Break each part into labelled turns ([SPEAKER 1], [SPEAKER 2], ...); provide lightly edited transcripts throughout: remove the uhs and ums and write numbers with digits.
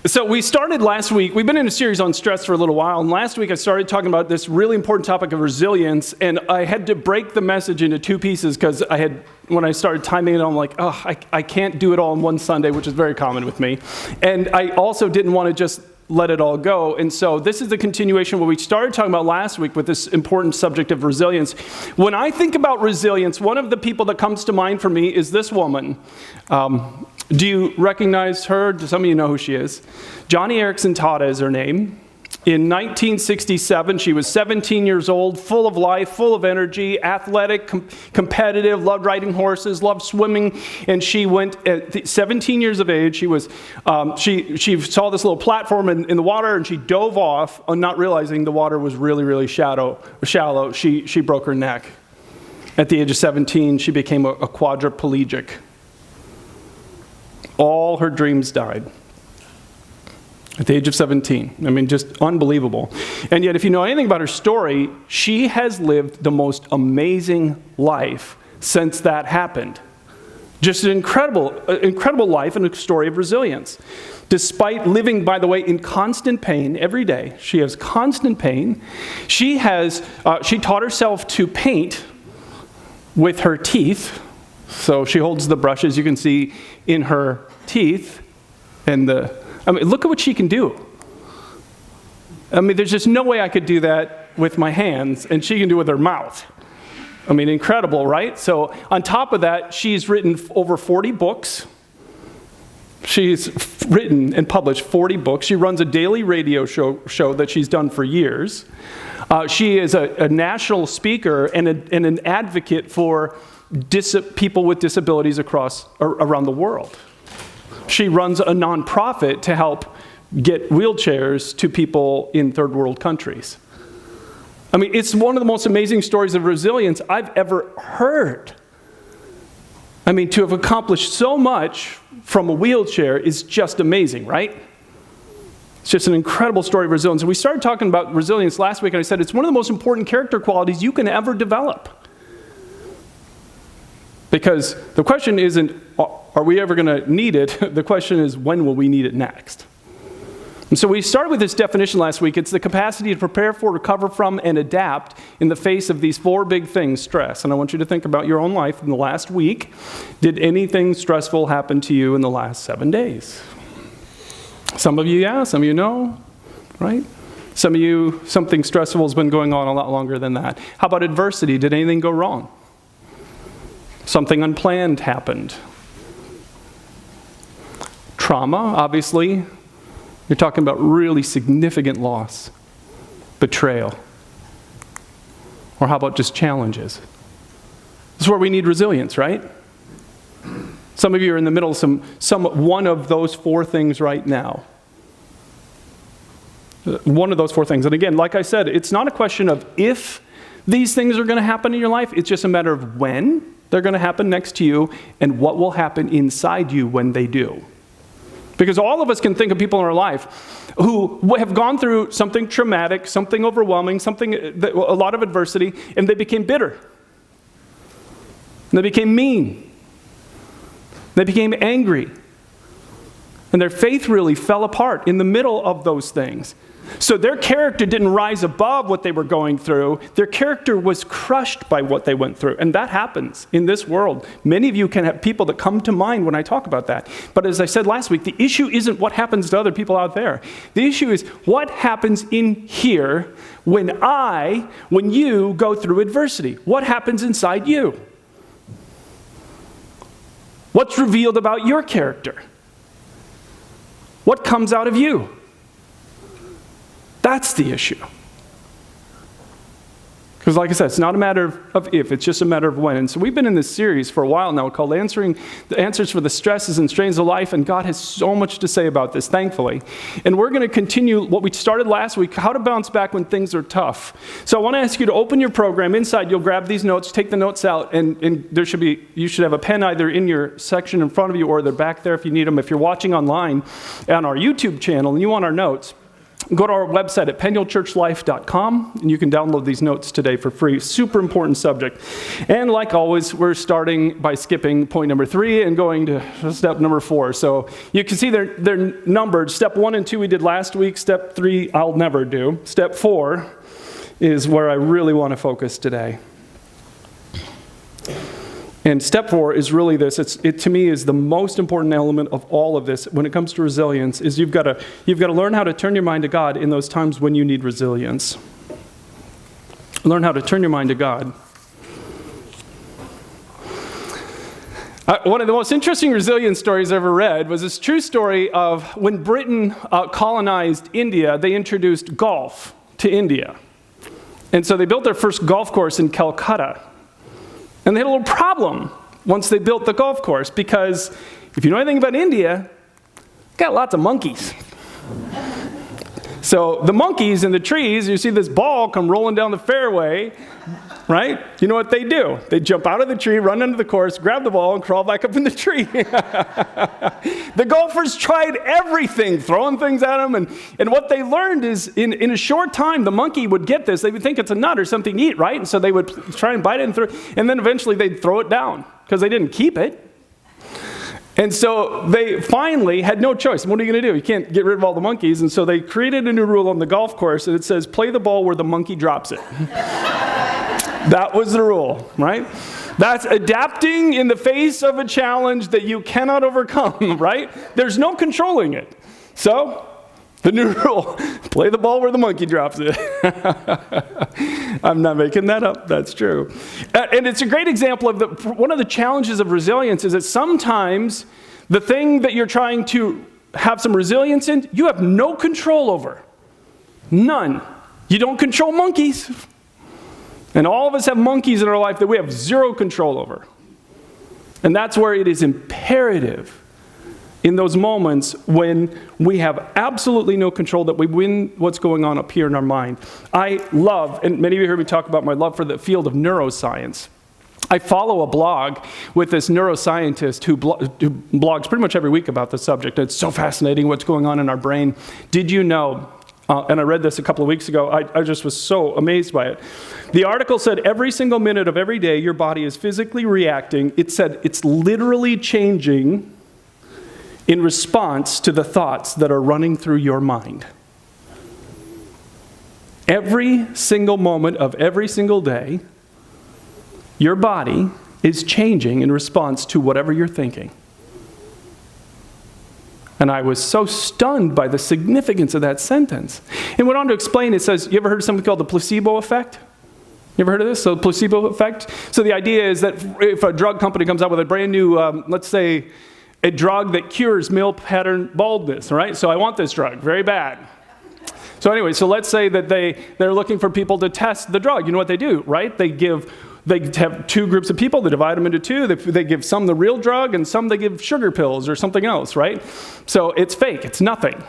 [SPEAKER 1] So we started last week, we've been in a series on stress for a little while, and last week I started talking about this really important topic of resilience, and I had to break the message into two pieces because when I started timing it, I'm like, I can't do it all in one Sunday, which is very common with me. And I also didn't want to just let it all go. And so this is the continuation of what we started talking about last week with this important subject of resilience. When I think about resilience, one of the people that comes to mind for me is this woman. Do you recognize her? Do some of you know who she is? Joni Eareckson Tada is her name. In 1967, she was 17 years old, full of life, full of energy, athletic, competitive, loved riding horses, loved swimming. And she went at 17 years of age. She saw this little platform in the water, and she dove off, not realizing the water was really, really shallow. She broke her neck. At the age of 17, she became a quadriplegic. All her dreams died at the age of 17. I mean, just unbelievable. And yet, if you know anything about her story, she has lived the most amazing life since that happened. Just an incredible life and a story of resilience. Despite living, by the way, in constant pain every day, she has constant pain. She taught herself to paint with her teeth. So she holds the brushes you can see in her teeth, and look at what she can do. I mean, there's just no way I could do that with my hands, and she can do it with her mouth. I mean, incredible, right? So on top of that, she's written over 40 books. She's written and published 40 books. She runs a daily radio show that she's done for years. She is a national speaker and an advocate for people with disabilities around the world. She runs a nonprofit to help get wheelchairs to people in third world countries. I mean, it's one of the most amazing stories of resilience I've ever heard. I mean, to have accomplished so much from a wheelchair is just amazing, right? It's just an incredible story of resilience. And we started talking about resilience last week, and I said it's one of the most important character qualities you can ever develop. Because the question isn't, are we ever going to need it? The question is, when will we need it next? And so we started with this definition last week. It's the capacity to prepare for, recover from, and adapt in the face of these four big things, stress. And I want you to think about your own life in the last week. Did anything stressful happen to you in the last 7 days? Some of you, yeah. Some of you, no. Right? Some of you, something stressful has been going on a lot longer than that. How about adversity? Did anything go wrong? Something unplanned happened. Trauma, obviously. You're talking about really significant loss. Betrayal. Or how about just challenges? This is where we need resilience, right? Some of you are in the middle of one of those four things right now. One of those four things. And again, like I said, it's not a question of if these things are going to happen in your life. It's just a matter of when they're going to happen next to you and what will happen inside you when they do. Because all of us can think of people in our life who have gone through something traumatic, something overwhelming, a lot of adversity, and they became bitter. And they became mean. They became angry. And their faith really fell apart in the middle of those things. So their character didn't rise above what they were going through. Their character was crushed by what they went through. And that happens in this world. Many of you can have people that come to mind when I talk about that. But as I said last week, the issue isn't what happens to other people out there. The issue is what happens in here when you go through adversity. What happens inside you? What's revealed about your character? What comes out of you? That's the issue. Because like I said, it's not a matter of if, it's just a matter of when. And so we've been in this series for a while now called Answering the Answers for the Stresses and Strains of Life, and God has so much to say about this, thankfully. And we're going to continue what we started last week, how to bounce back when things are tough. So I want to ask you to open your program. Inside, you'll grab these notes, take the notes out, and you should have a pen either in your section in front of you or they're back there if you need them. If you're watching online on our YouTube channel and you want our notes, go to our website at penulchurchlife.com, and you can download these notes today for free. Super important subject. And like always, we're starting by skipping point number 3 and going to step number 4. So you can see they're numbered. Step 1 and 2 we did last week. Step 3 I'll never do. Step 4 is where I really want to focus today. And step 4 is really this. It to me is the most important element of all of this when it comes to resilience. Is you've got to learn how to turn your mind to God in those times when you need resilience. Learn how to turn your mind to God. One of the most interesting resilience stories I ever read was this true story of when Britain colonized India. They introduced golf to India, and so they built their first golf course in Calcutta. And they had a little problem once they built the golf course, because if you know anything about India, got lots of monkeys. So the monkeys in the trees, you see this ball come rolling down the fairway, right? You know what they do? They jump out of the tree, run into the course, grab the ball, and crawl back up in the tree. The golfers tried everything, throwing things at them, and what they learned is in a short time, the monkey would get this. They would think it's a nut or something to eat, right? And so they would try and bite it and throw it, and then eventually they'd throw it down because they didn't keep it. And so they finally had no choice. What are you going to do? You can't get rid of all the monkeys. And so they created a new rule on the golf course, and it says, play the ball where the monkey drops it. That was the rule, right? That's adapting in the face of a challenge that you cannot overcome, right? There's no controlling it. So, the new rule, play the ball where the monkey drops it. I'm not making that up, that's true. And it's a great example of one of the challenges of resilience is that sometimes the thing that you're trying to have some resilience in, you have no control over. None. You don't control monkeys. And all of us have monkeys in our life that we have zero control over. And that's where it is imperative in those moments when we have absolutely no control that we win what's going on up here in our mind. I love, and many of you heard me talk about my love for the field of neuroscience. I follow a blog with this neuroscientist who blogs pretty much every week about the subject. It's so fascinating what's going on in our brain. Did you know, and I read this a couple of weeks ago, I just was so amazed by it. The article said every single minute of every day your body is physically reacting. It said it's literally changing in response to the thoughts that are running through your mind. Every single moment of every single day, your body is changing in response to whatever you're thinking. And I was so stunned by the significance of that sentence. And went on to explain, it says, you ever heard of something called the placebo effect? You ever heard of this? So placebo effect? So the idea is that if a drug company comes out with a brand new, let's say, a drug that cures male pattern baldness, right? So I want this drug, very bad. So anyway, so let's say that they're looking for people to test the drug. You know what they do, right? They have two groups of people. They divide them into two. They give some the real drug and some they give sugar pills or something else, right? So it's fake. It's nothing.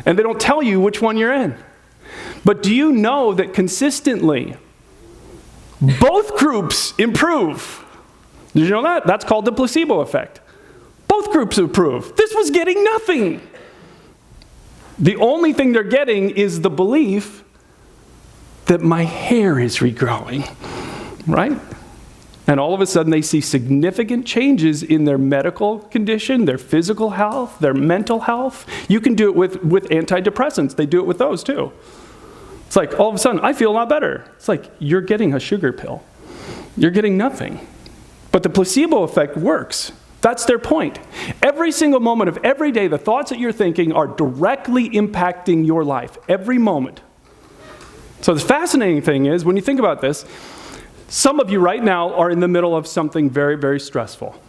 [SPEAKER 1] And they don't tell you which one you're in. But do you know that consistently both groups improve? Did you know that? That's called the placebo effect. Both groups improve. This was getting nothing. The only thing they're getting is the belief that my hair is regrowing, right? And all of a sudden they see significant changes in their medical condition, their physical health, their mental health. You can do it with antidepressants. They do it with those too. It's like all of a sudden I feel a lot better. It's like you're getting a sugar pill. You're getting nothing. But the placebo effect works. That's their point. Every single moment of every day, the thoughts that you're thinking are directly impacting your life, every moment. So the fascinating thing is, when you think about this, some of you right now are in the middle of something very, very stressful.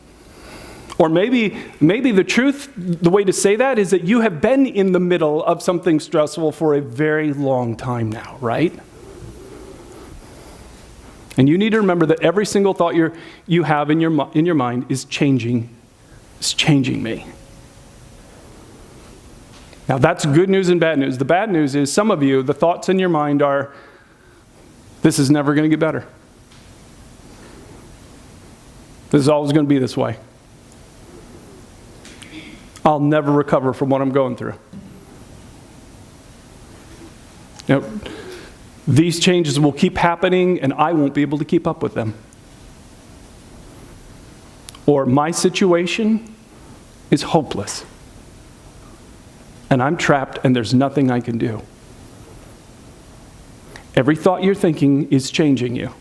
[SPEAKER 1] Or maybe the way to say that is that you have been in the middle of something stressful for a very long time now, right? And you need to remember that every single thought you have in your mind is changing me. Now that's good news and bad news. The bad news is some of you, the thoughts in your mind are, this is never going to get better. This is always going to be this way. I'll never recover from what I'm going through. You know, these changes will keep happening and I won't be able to keep up with them. Or my situation is hopeless and I'm trapped and there's nothing I can do. Every thought you're thinking is changing you.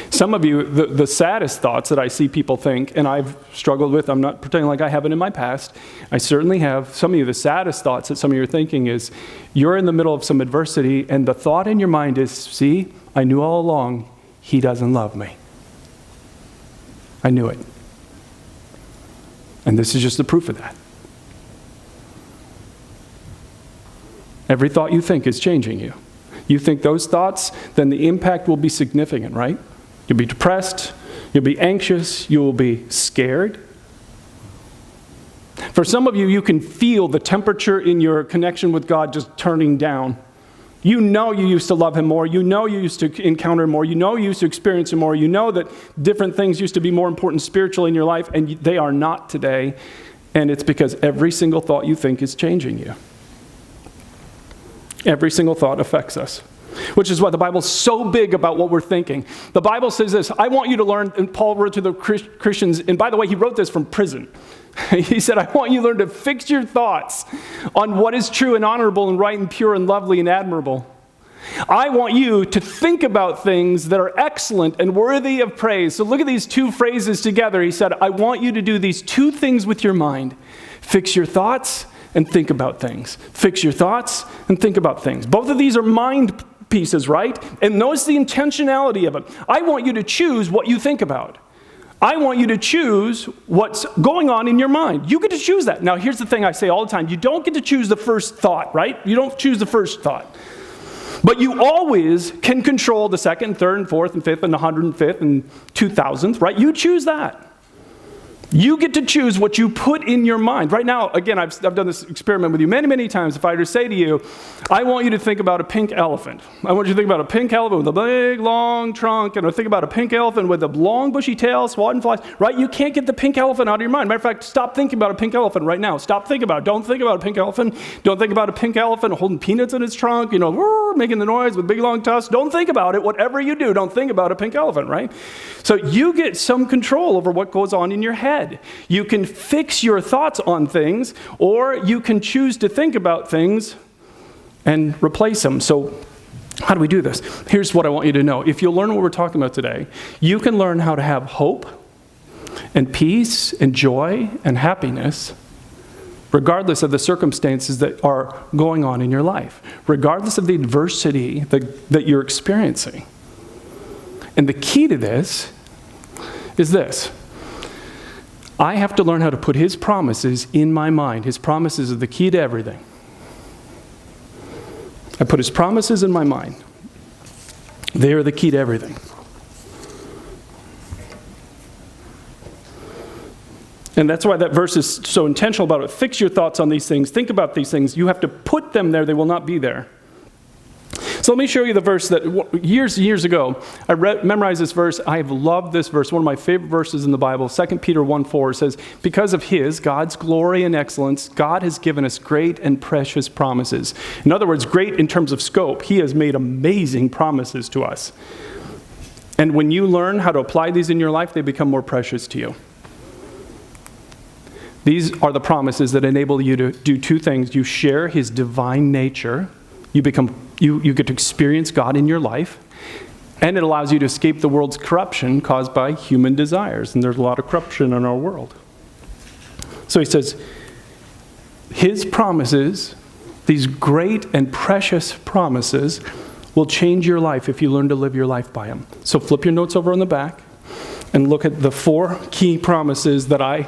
[SPEAKER 1] Some of you, the saddest thoughts that I see people think, and I've struggled with, I'm not pretending like I haven't in my past, I certainly have. Some of you, the saddest thoughts that some of you are thinking is, you're in the middle of some adversity, and the thought in your mind is, see, I knew all along, he doesn't love me. I knew it. And this is just the proof of that. Every thought you think is changing you. You think those thoughts, then the impact will be significant, right? You'll be depressed, you'll be anxious, you will be scared. For some of you, you can feel the temperature in your connection with God just turning down. You know you used to love him more, you know you used to encounter him more, you know you used to experience him more, you know that different things used to be more important spiritually in your life, and they are not today. And it's because every single thought you think is changing you. Every single thought affects us, which is why the Bible's so big about what we're thinking. The Bible says this, I want you to learn, and Paul wrote to the Christians, and by the way, he wrote this from prison. He said, I want you to learn to fix your thoughts on what is true and honorable and right and pure and lovely and admirable. I want you to think about things that are excellent and worthy of praise. So look at these two phrases together. He said, I want you to do these two things with your mind. Fix your thoughts and think about things. Fix your thoughts and think about things. Both of these are mind pieces, right? And notice the intentionality of it. I want you to choose what you think about. I want you to choose what's going on in your mind. You get to choose that. Now, here's the thing I say all the time. You don't get to choose the first thought, right? You don't choose the first thought. But you always can control the second, third, and fourth, and fifth, and 105th, and 2000th, right? You choose that. You get to choose what you put in your mind. Right now, again, I've done this experiment with you many, many times. If I were to say to you, I want you to think about a pink elephant. I want you to think about a pink elephant with a big, long trunk, and I think about a pink elephant with a long, bushy tail, swatting flies, right? You can't get the pink elephant out of your mind. Matter of fact, stop thinking about a pink elephant right now. Stop thinking about it. Don't think about a pink elephant. Don't think about a pink elephant holding peanuts in its trunk, making the noise with big, long tusks. Don't think about it. Whatever you do, don't think about a pink elephant, right? So you get some control over what goes on in your head. You can fix your thoughts on things, or you can choose to think about things and replace them. So how do we do this? Here's what I want you to know. If you'll learn what we're talking about today, you can learn how to have hope and peace and joy and happiness regardless of the circumstances that are going on in your life, regardless of the adversity that you're experiencing. And the key to this is this. I have to learn how to put his promises in my mind. His promises are the key to everything. I put his promises in my mind. They are the key to everything. And that's why that verse is so intentional about it. Fix your thoughts on these things. Think about these things. You have to put them there. They will not be there. So let me show you the verse that years ago, I memorized this verse. I have loved this verse. One of my favorite verses in the Bible, 2 Peter 1:4 says, because of God's glory and excellence, God has given us great and precious promises. In other words, great in terms of scope. He has made amazing promises to us. And when you learn how to apply these in your life, they become more precious to you. These are the promises that enable you to do two things. You share his divine nature. You get to experience God in your life, and it allows you to escape the world's corruption caused by human desires. And there's a lot of corruption in our world. So he says, his promises, these great and precious promises, will change your life if you learn to live your life by them. So flip your notes over on the back and look at the 4 key promises that I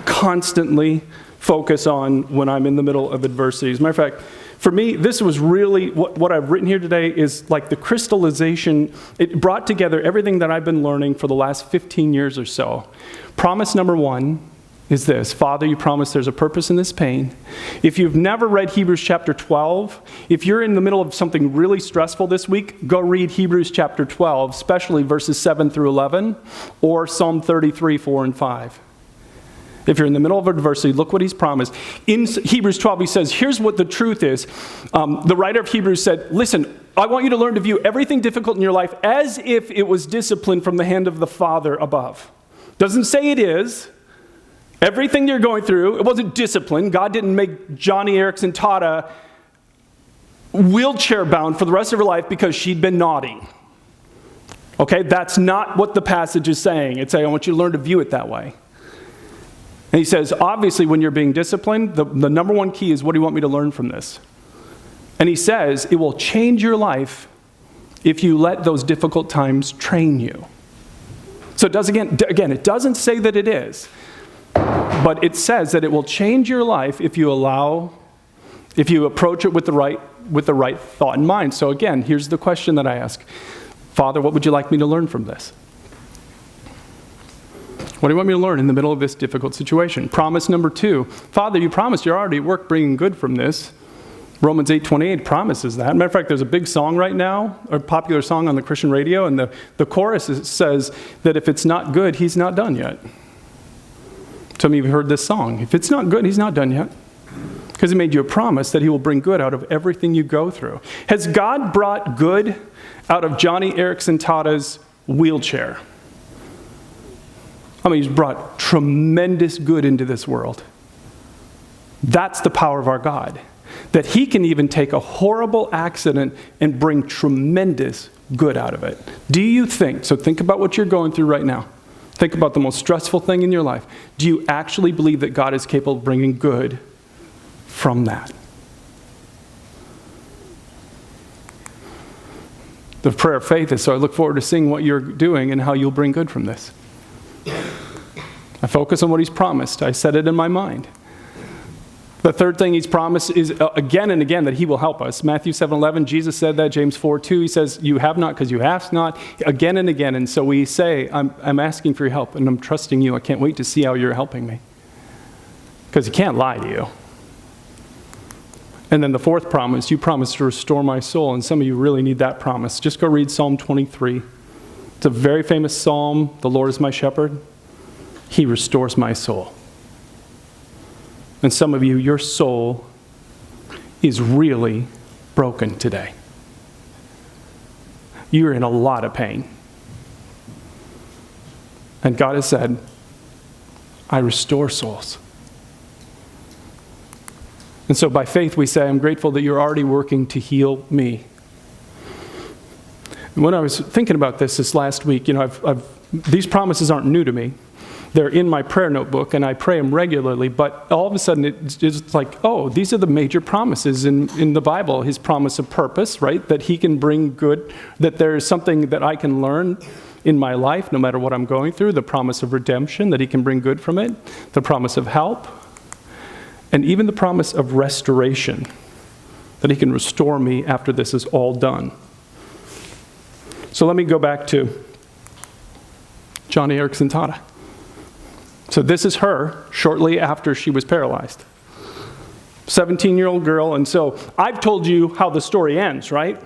[SPEAKER 1] constantly focus on when I'm in the middle of adversity. As a matter of fact, for me, this was really, what I've written here today is like the crystallization. It brought together everything that I've been learning for the last 15 years or so. Promise number 1 is this. Father, you promise there's a purpose in this pain. If you've never read Hebrews chapter 12, if you're in the middle of something really stressful this week, go read Hebrews chapter 12, especially verses 7 through 11, or Psalm 33, 4 and 5. If you're in the middle of adversity, look what he's promised. In Hebrews 12, he says, here's what the truth is. The writer of Hebrews said, listen, I want you to learn to view everything difficult in your life as if it was discipline from the hand of the Father above. Doesn't say it is. Everything you're going through, it wasn't discipline. God didn't make Johnny Erickson Tata wheelchair bound for the rest of her life because she'd been naughty. Okay, that's not what the passage is saying. It's saying, I want you to learn to view it that way. And he says, obviously, when you're being disciplined, the number one key is, what do you want me to learn from this? And he says, it will change your life if you let those difficult times train you. So it does again, it doesn't say that it is, but it says that it will change your life if you approach it with the right thought in mind. So again, here's the question that I ask. Father, what would you like me to learn from this? What do you want me to learn in the middle of this difficult situation? Promise number 2. Father, you promised you're already at work bringing good from this. Romans 8:28 promises that. Matter of fact, there's a big song right now, a popular song on the Christian radio, and the chorus says that if it's not good, he's not done yet. Some of you have heard this song. If it's not good, he's not done yet. Because he made you a promise that he will bring good out of everything you go through. Has God brought good out of Johnny Erickson Tata's wheelchair? I mean, he's brought tremendous good into this world. That's the power of our God. That he can even take a horrible accident and bring tremendous good out of it. Do you think, so think about what you're going through right now. Think about the most stressful thing in your life. Do you actually believe that God is capable of bringing good from that? The prayer of faith is, so I look forward to seeing what you're doing and how you'll bring good from this. I focus on what he's promised. I set it in my mind. The third thing he's promised is again and again that he will help us. Matthew 7:11, Jesus said that. James 4:2, he says, you have not because you ask not. Again and again. And so we say, I'm asking for your help and I'm trusting you. I can't wait to see how you're helping me. Because he can't lie to you. And then the fourth promise, you promised to restore my soul. And some of you really need that promise. Just go read Psalm 23. It's a very famous psalm. The Lord is my shepherd. He restores my soul. And some of you, your soul is really broken today. You're in a lot of pain. And God has said, I restore souls. And so by faith we say, I'm grateful that you're already working to heal me. And when I was thinking about this last week, these promises aren't new to me. They're in my prayer notebook, and I pray them regularly, but all of a sudden it's just like, oh, these are the major promises in the Bible. His promise of purpose, right? That he can bring good, that there's something that I can learn in my life no matter what I'm going through. The promise of redemption, that he can bring good from it. The promise of help. And even the promise of restoration, that he can restore me after this is all done. So let me go back to Johnny Erickson Tata. So this is her shortly after she was paralyzed. 17-year-old girl. And so I've told you how the story ends, right?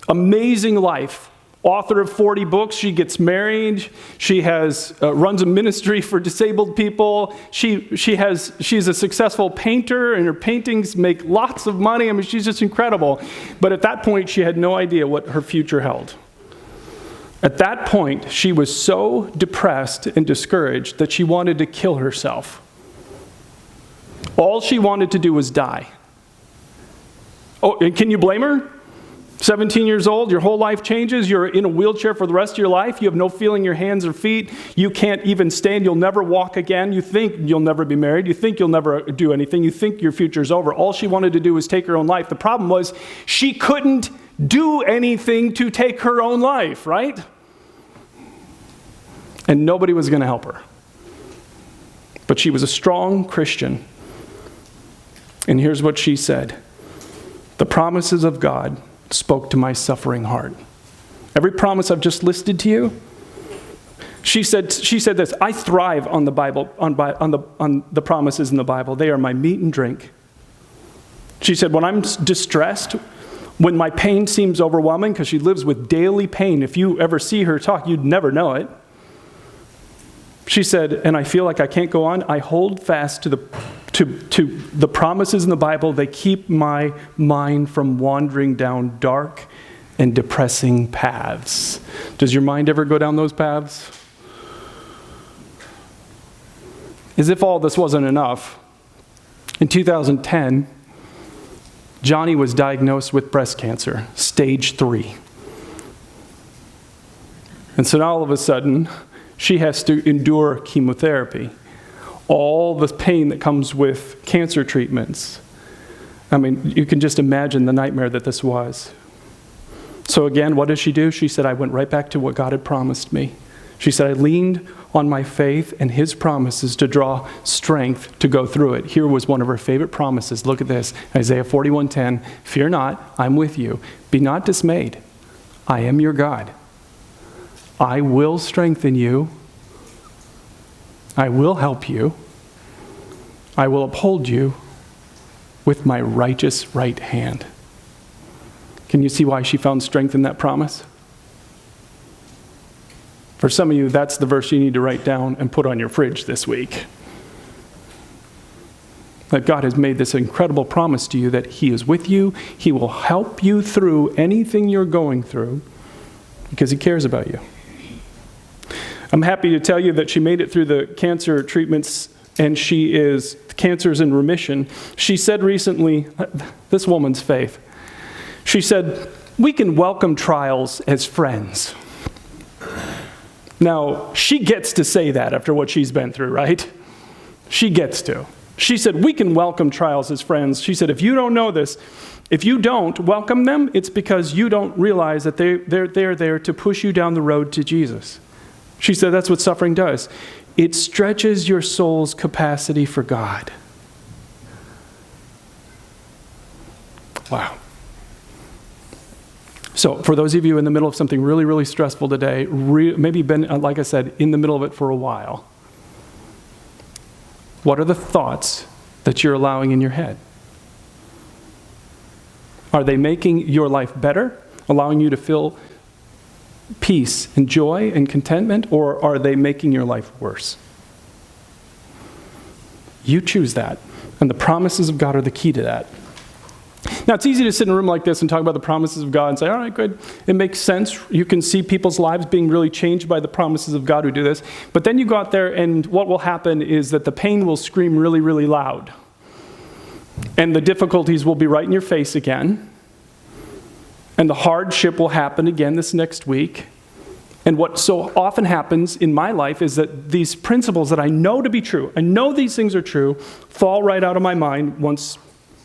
[SPEAKER 1] Amazing life. Author of 40 books. She gets married. She runs a ministry for disabled people. She's a successful painter, and her paintings make lots of money. I mean, she's just incredible. But at that point, she had no idea what her future held. At that point, she was so depressed and discouraged that she wanted to kill herself. All she wanted to do was die. Oh, and can you blame her? 17 years old, your whole life changes. You're in a wheelchair for the rest of your life. You have no feeling in your hands or feet. You can't even stand. You'll never walk again. You think you'll never be married. You think you'll never do anything. You think your future's over. All she wanted to do was take her own life. The problem was she couldn't do anything to take her own life, right? And nobody was going to help her. But she was a strong Christian. And here's what she said. The promises of God spoke to my suffering heart. Every promise I've just listed to you, she said this, I thrive on the Bible, on the promises in the Bible. They are my meat and drink. She said, when I'm distressed, when my pain seems overwhelming, because she lives with daily pain. If you ever see her talk, you'd never know it. She said, and I feel like I can't go on. I hold fast to the promises in the Bible. They keep my mind from wandering down dark and depressing paths. Does your mind ever go down those paths? As if all this wasn't enough, in 2010, Johnny was diagnosed with breast cancer, stage 3. And so now all of a sudden, she has to endure chemotherapy, all the pain that comes with cancer treatments. I mean, you can just imagine the nightmare that this was. So again, what did she do? She said, I went right back to what God had promised me. She said, I leaned on my faith and his promises to draw strength to go through it. Here was one of her favorite promises. Look at this, Isaiah 41:10. Fear not, I'm with you. Be not dismayed. I am your God. I will strengthen you. I will help you. I will uphold you with my righteous right hand. Can you see why she found strength in that promise? For some of you, that's the verse you need to write down and put on your fridge this week. That God has made this incredible promise to you that he is with you. He will help you through anything you're going through because he cares about you. I'm happy to tell you that she made it through the cancer treatments and cancer's in remission. She said recently, this woman's faith, she said, we can welcome trials as friends. Now, she gets to say that after what she's been through, right? She gets to. She said, we can welcome trials as friends. She said, if you don't know this, if you don't welcome them, it's because you don't realize that they're there to push you down the road to Jesus. She said that's what suffering does. It stretches your soul's capacity for God. Wow. So for those of you in the middle of something really, really stressful today, maybe been, like I said, in the middle of it for a while, what are the thoughts that you're allowing in your head? Are they making your life better, allowing you to feel peace and joy and contentment, or are they making your life worse? You choose that, and the promises of God are the key to that. Now, it's easy to sit in a room like this and talk about the promises of God and say, all right, good. It makes sense. You can see people's lives being really changed by the promises of God who do this. But then you go out there, and what will happen is that the pain will scream really, really loud. And the difficulties will be right in your face again. And the hardship will happen again this next week. And what so often happens in my life is that these principles that I know to be true, I know these things are true, fall right out of my mind once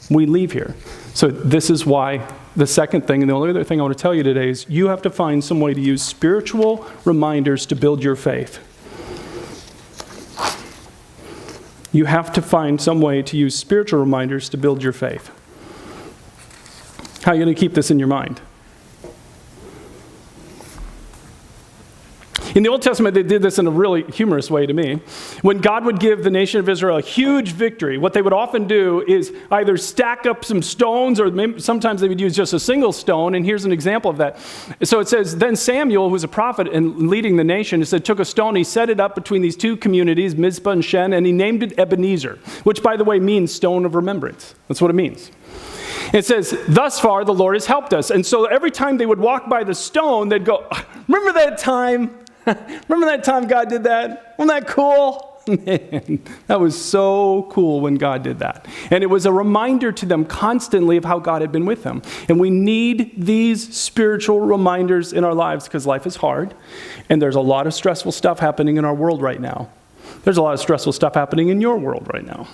[SPEAKER 1] we leave here. So this is why the second thing, and the only other thing I want to tell you today is you have to find some way to use spiritual reminders to build your faith. You have to find some way to use spiritual reminders to build your faith. How are you going to keep this in your mind? In the Old Testament, they did this in a really humorous way to me. When God would give the nation of Israel a huge victory, what they would often do is either stack up some stones, or maybe sometimes they would use just a single stone, and here's an example of that. So it says, then Samuel, who was a prophet and leading the nation, took a stone, he set it up between these two communities, Mizpah and Shen, and he named it Ebenezer, which, by the way, means stone of remembrance. That's what it means. It says, thus far the Lord has helped us. And so every time they would walk by the stone, they'd go, remember that time? Remember that time God did that? Wasn't that cool? Man, that was so cool when God did that. And it was a reminder to them constantly of how God had been with them. And we need these spiritual reminders in our lives because life is hard. And there's a lot of stressful stuff happening in our world right now. There's a lot of stressful stuff happening in your world right now.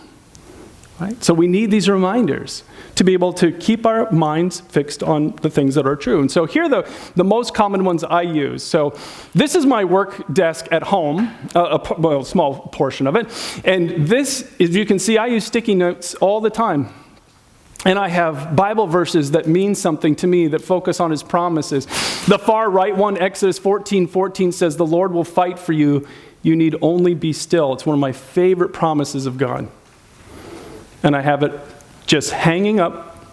[SPEAKER 1] Right? So we need these reminders to be able to keep our minds fixed on the things that are true. And so here are the most common ones I use. So this is my work desk at home, a small portion of it. And this, as you can see, I use sticky notes all the time. And I have Bible verses that mean something to me that focus on his promises. The far right one, Exodus 14:14 says, the Lord will fight for you. You need only be still. It's one of my favorite promises of God. And I have it just hanging up,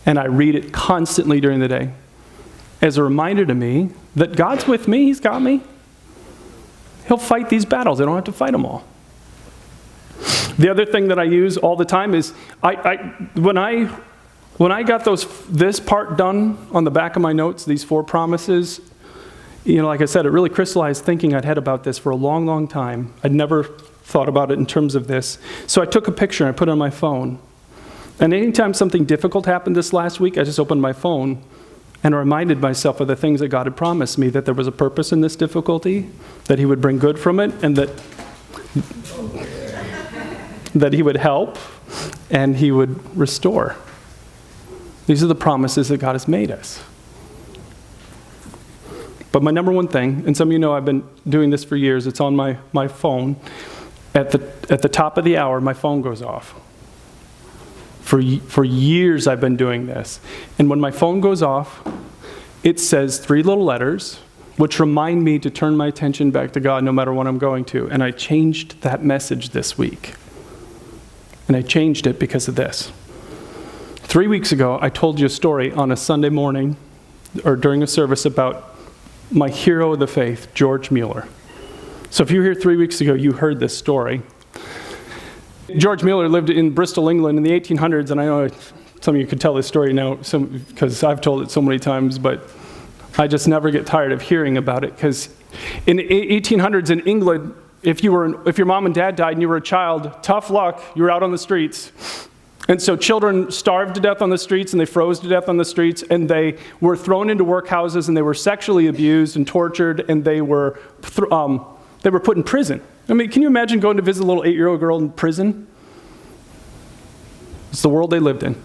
[SPEAKER 1] and I read it constantly during the day as a reminder to me that God's with me. He's got me. He'll fight these battles. I don't have to fight them all. The other thing that I use all the time is when I got this part done on the back of my notes, these 4 promises, like I said, it really crystallized thinking I'd had about this for a long, long time. I'd never thought about it in terms of this. So I took a picture and I put it on my phone. And anytime something difficult happened this last week, I just opened my phone and reminded myself of the things that God had promised me, that there was a purpose in this difficulty, that he would bring good from it, and that he would help and he would restore. These are the promises that God has made us. But my number one thing, and some of you know I've been doing this for years, it's on my phone. At the top of the hour, my phone goes off. For years I've been doing this. And when my phone goes off, it says 3 little letters, which remind me to turn my attention back to God no matter what I'm going to. And I changed that message this week. And I changed it because of this. 3 weeks ago, I told you a story on a Sunday morning, or during a service, about my hero of the faith, George Mueller. So if you were here 3 weeks ago, you heard this story. George Mueller lived in Bristol, England in the 1800s, and I know some of you could tell this story now because I've told it so many times, but I just never get tired of hearing about it, because in the 1800s in England, if your mom and dad died and you were a child, tough luck, you were out on the streets. And so children starved to death on the streets, and they froze to death on the streets, and they were thrown into workhouses, and they were sexually abused and tortured, and they were put in prison. I mean, can you imagine going to visit a little 8-year-old girl in prison? It's the world they lived in.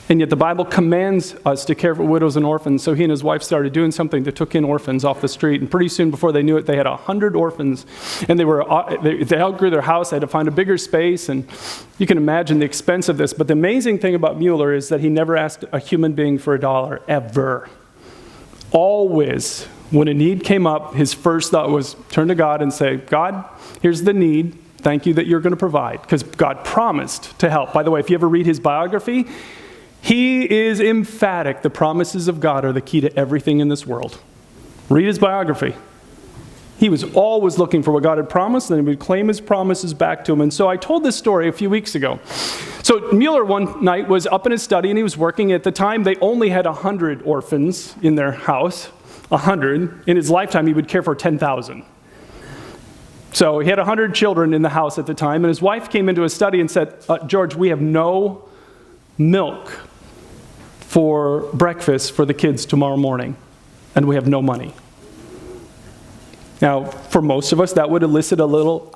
[SPEAKER 1] And yet the Bible commands us to care for widows and orphans, so he and his wife started doing something that took in orphans off the street, and pretty soon before they knew it, they had 100 orphans, and they outgrew their house. They had to find a bigger space, and you can imagine the expense of this. But the amazing thing about Mueller is that he never asked a human being for $1, ever. Always, when a need came up, his first thought was turn to God and say, God, here's the need. Thank you that you're going to provide, because God promised to help. By the way, if you ever read his biography, he is emphatic. The promises of God are the key to everything in this world. Read his biography. He was always looking for what God had promised, and he would claim his promises back to him. And so I told this story a few weeks ago. So Mueller one night was up in his study, and he was working. At the time, they only had 100 orphans in their house. 100. In his lifetime, he would care for 10,000. So he had 100 children in the house at the time, and his wife came into his study and said, George, we have no milk for breakfast for the kids tomorrow morning, and we have no money. Now, for most of us, that would elicit a little,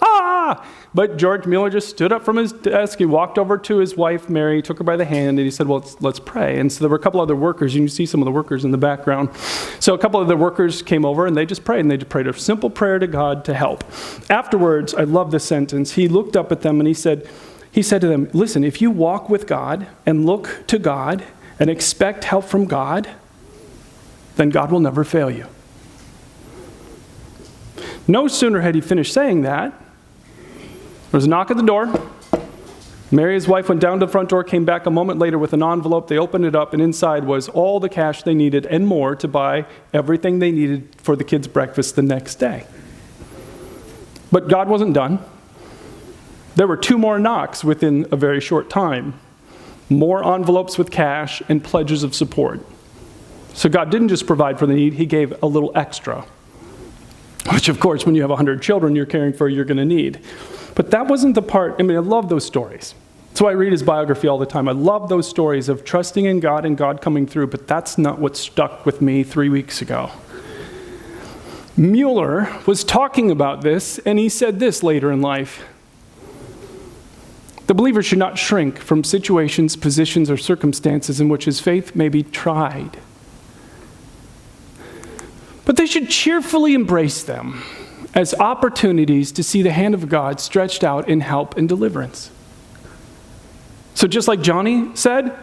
[SPEAKER 1] but George Mueller just stood up from his desk. He walked over to his wife, Mary, took her by the hand, and he said, well, let's pray. And so there were a couple other workers. You can see some of the workers in the background. So a couple of the workers came over, and they just prayed, and they just prayed a simple prayer to God to help. Afterwards, I love this sentence. He looked up at them, and he said to them, listen, if you walk with God and look to God and expect help from God, then God will never fail you. No sooner had he finished saying that, there was a knock at the door. Mary, his wife, went down to the front door, came back a moment later with an envelope. They opened it up, and inside was all the cash they needed and more to buy everything they needed for the kids' breakfast the next day. But God wasn't done. There were 2 more knocks within a very short time. More envelopes with cash and pledges of support. So God didn't just provide for the need, he gave a little extra. Which, of course, when you have 100 children you're caring for, you're going to need. But that wasn't the part. I love those stories. That's why I read his biography all the time. I love those stories of trusting in God and God coming through, but that's not what stuck with me 3 weeks ago. Mueller was talking about this, and he said this later in life. The believer should not shrink from situations, positions, or circumstances in which his faith may be tried. But they should cheerfully embrace them as opportunities to see the hand of God stretched out in help and deliverance. So just like Johnny said,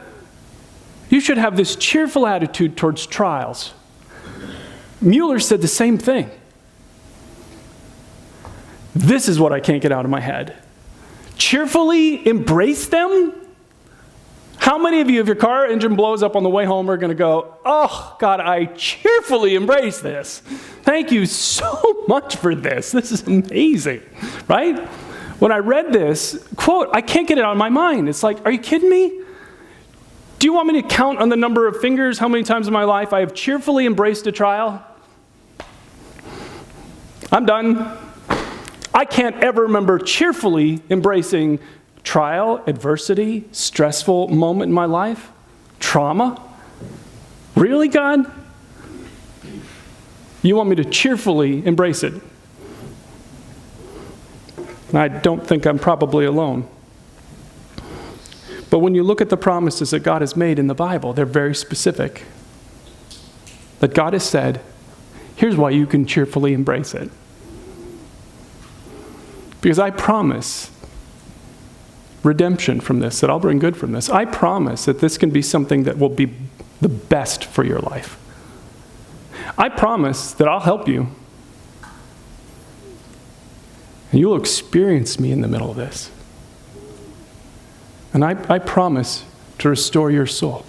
[SPEAKER 1] you should have this cheerful attitude towards trials. Mueller said the same thing. This is what I can't get out of my head. Cheerfully embrace them? How many of you, if your car engine blows up on the way home, are going to go, oh, God, I cheerfully embrace this. Thank you so much for this. This is amazing, right? When I read this quote, I can't get it out of my mind. It's like, are you kidding me? Do you want me to count on the number of fingers how many times in my life I have cheerfully embraced a trial? I'm done. I can't ever remember cheerfully embracing trial, adversity, stressful moment in my life, trauma. Really, God? You want me to cheerfully embrace it? And I don't think I'm probably alone. But when you look at the promises that God has made in the Bible, they're very specific. That God has said, here's why you can cheerfully embrace it. Because I promise redemption from this, that I'll bring good from this. I promise that this can be something that will be the best for your life. I promise that I'll help you. And you'll experience me in the middle of this. And I promise to restore your soul.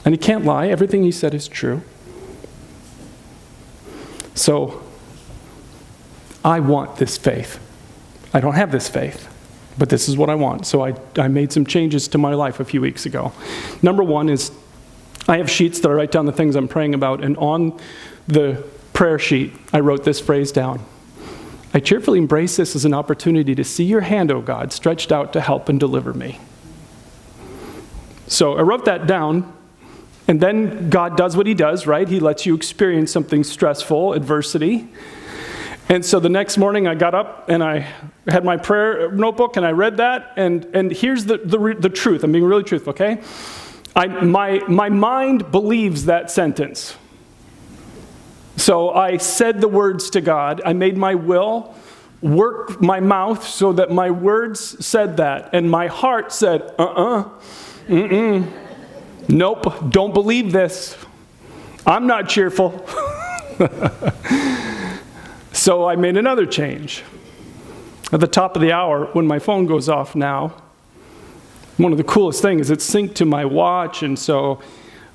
[SPEAKER 1] And he can't lie. Everything he said is true. So, I want this faith. I don't have this faith, but this is what I want. So I made some changes to my life a few weeks ago. Number one is I have sheets that I write down the things I'm praying about, and on the prayer sheet, I wrote this phrase down. I cheerfully embrace this as an opportunity to see your hand, O God, stretched out to help and deliver me. So I wrote that down, and then God does what he does, right? He lets you experience something stressful, adversity. And so the next morning I got up and I had my prayer notebook and I read that, and here's the truth. I'm being really truthful, okay? My mind believes that sentence. So I said the words to God. I made my will work my mouth so that my words said that. And my heart said, nope, don't believe this. I'm not cheerful. So I made another change. At the top of the hour, when my phone goes off now, one of the coolest things is it's synced to my watch, and so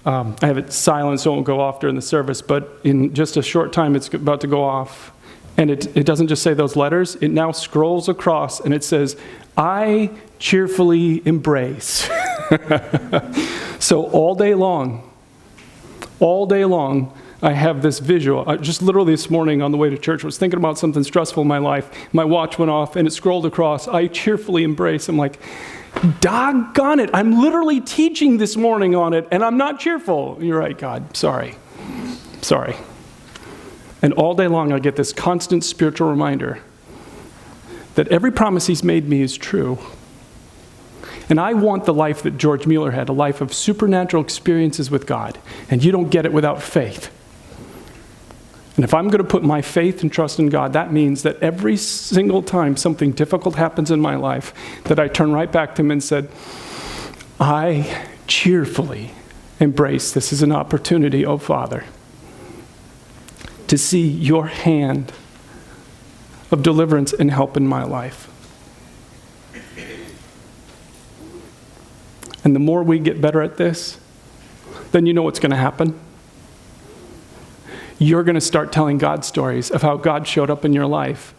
[SPEAKER 1] I have it silent so it won't go off during the service, but in just a short time it's about to go off. And it doesn't just say those letters, it now scrolls across and it says, I cheerfully embrace. So all day long, I have this visual. Just literally this morning on the way to church, I was thinking about something stressful in my life. My watch went off and it scrolled across, I cheerfully embrace. I'm like, doggone it, I'm literally teaching this morning on it, and I'm not cheerful. You're right, God, sorry. And all day long I get this constant spiritual reminder that every promise he's made me is true. And I want the life that George Mueller had, a life of supernatural experiences with God. And you don't get it without faith. And if I'm going to put my faith and trust in God, that means that every single time something difficult happens in my life, that I turn right back to him and said, I cheerfully embrace this as an opportunity, oh Father, to see your hand of deliverance and help in my life. And the more we get better at this, then you know what's going to happen. You're going to start telling God stories of how God showed up in your life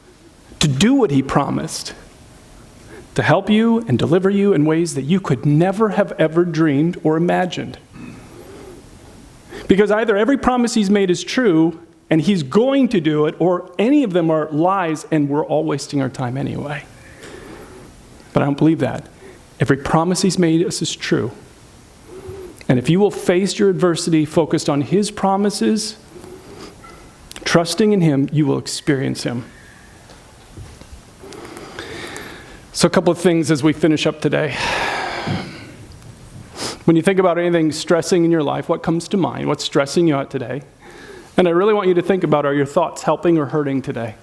[SPEAKER 1] to do what he promised, to help you and deliver you in ways that you could never have ever dreamed or imagined. Because either every promise he's made is true and he's going to do it, or any of them are lies and we're all wasting our time anyway. But I don't believe that. Every promise he's made us is true. And if you will face your adversity focused on his promises, trusting in him, you will experience him. So a couple of things as we finish up today. When you think about anything stressing in your life, what comes to mind? What's stressing you out today? And I really want you to think about, are your thoughts helping or hurting today?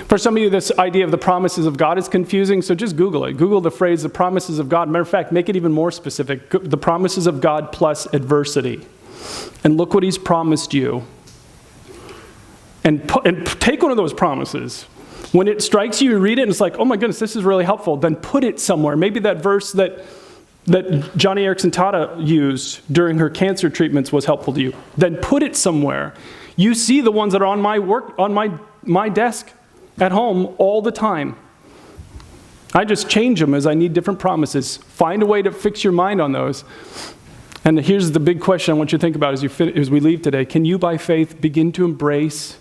[SPEAKER 1] For some of you, this idea of the promises of God is confusing, so just Google it. Google the phrase, the promises of God. Matter of fact, make it even more specific. The promises of God plus adversity. And look what he's promised you. And take one of those promises When it strikes you, you read it, and it's like, oh my goodness, this is really helpful, then put it somewhere. Maybe that verse that Johnny Erickson Tata used during her cancer treatments was helpful to you. Then put it somewhere. You see the ones that are on my desk at home all the time. I just change them as I need different promises. Find a way to fix your mind on those. And here's the big question I want you to think about as we leave today. Can you, by faith, begin to embrace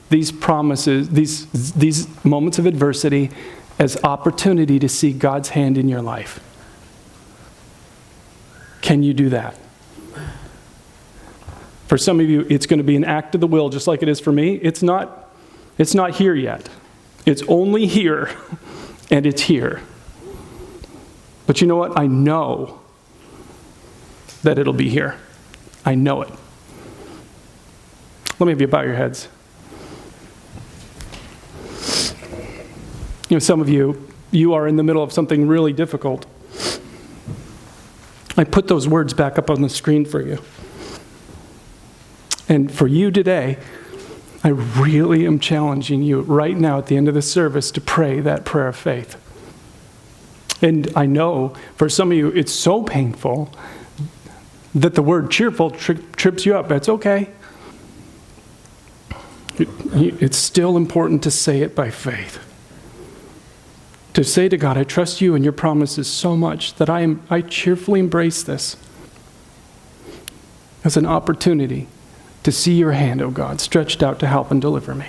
[SPEAKER 1] these promises, these moments of adversity as opportunity to see God's hand in your life? Can you do that? For some of you, it's going to be an act of the will, just like it is for me. It's not here yet. It's only here, and it's here. But you know what? I know that it'll be here. I know it. Let me have you bow your heads. Some of you are in the middle of something really difficult. I put those words back up on the screen for you. And for you today, I really am challenging you right now at the end of the service to pray that prayer of faith. And I know for some of you, it's so painful that the word cheerful trips you up. That's okay. It's still important to say it by faith. To say to God, I trust you and your promises so much that I cheerfully embrace this as an opportunity to see your hand, oh God, stretched out to help and deliver me.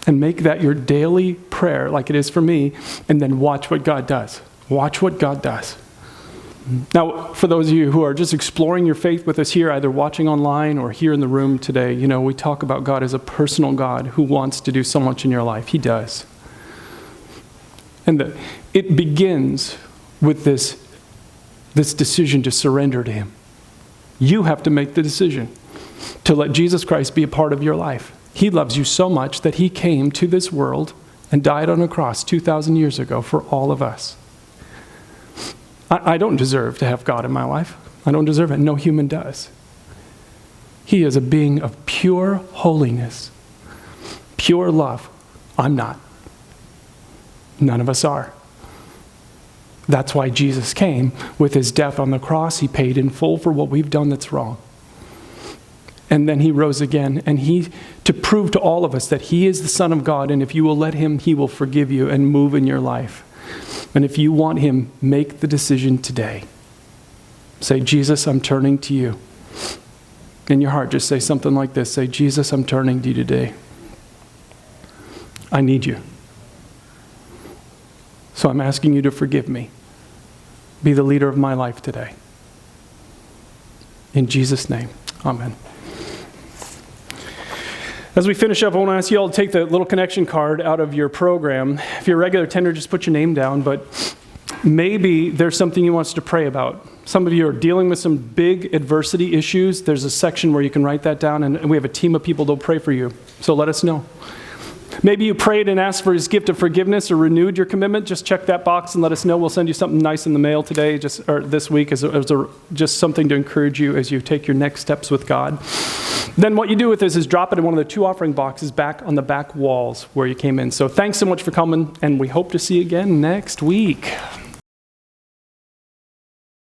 [SPEAKER 1] And make that your daily prayer like it is for me, and then watch what God does. Watch what God does. Now, for those of you who are just exploring your faith with us here, either watching online or here in the room today, we talk about God as a personal God who wants to do so much in your life. He does. And it begins with this decision to surrender to Him. You have to make the decision to let Jesus Christ be a part of your life. He loves you so much that He came to this world and died on a cross 2,000 years ago for all of us. I don't deserve to have God in my life. I don't deserve it. No human does. He is a being of pure holiness, pure love. I'm not. None of us are. That's why Jesus came. With His death on the cross, He paid in full for what we've done that's wrong. And then He rose again, and to prove to all of us that He is the Son of God, and if you will let Him, He will forgive you and move in your life. And if you want Him, make the decision today. Say, Jesus, I'm turning to you. In your heart, just say something like this. Say, Jesus, I'm turning to you today. I need you. So I'm asking you to forgive me. Be the leader of my life today. In Jesus' name, amen. As we finish up, I want to ask you all to take the little connection card out of your program. If you're a regular attender, just put your name down, but maybe there's something you want us to pray about. Some of you are dealing with some big adversity issues. There's a section where you can write that down, and we have a team of people that'll pray for you. So let us know. Maybe you prayed and asked for His gift of forgiveness or renewed your commitment. Just check that box and let us know. We'll send you something nice in the mail today, or this week, as just something to encourage you as you take your next steps with God. Then what you do with this is drop it in one of the 2 offering boxes back on the back walls where you came in. So thanks so much for coming, and we hope to see you again next week.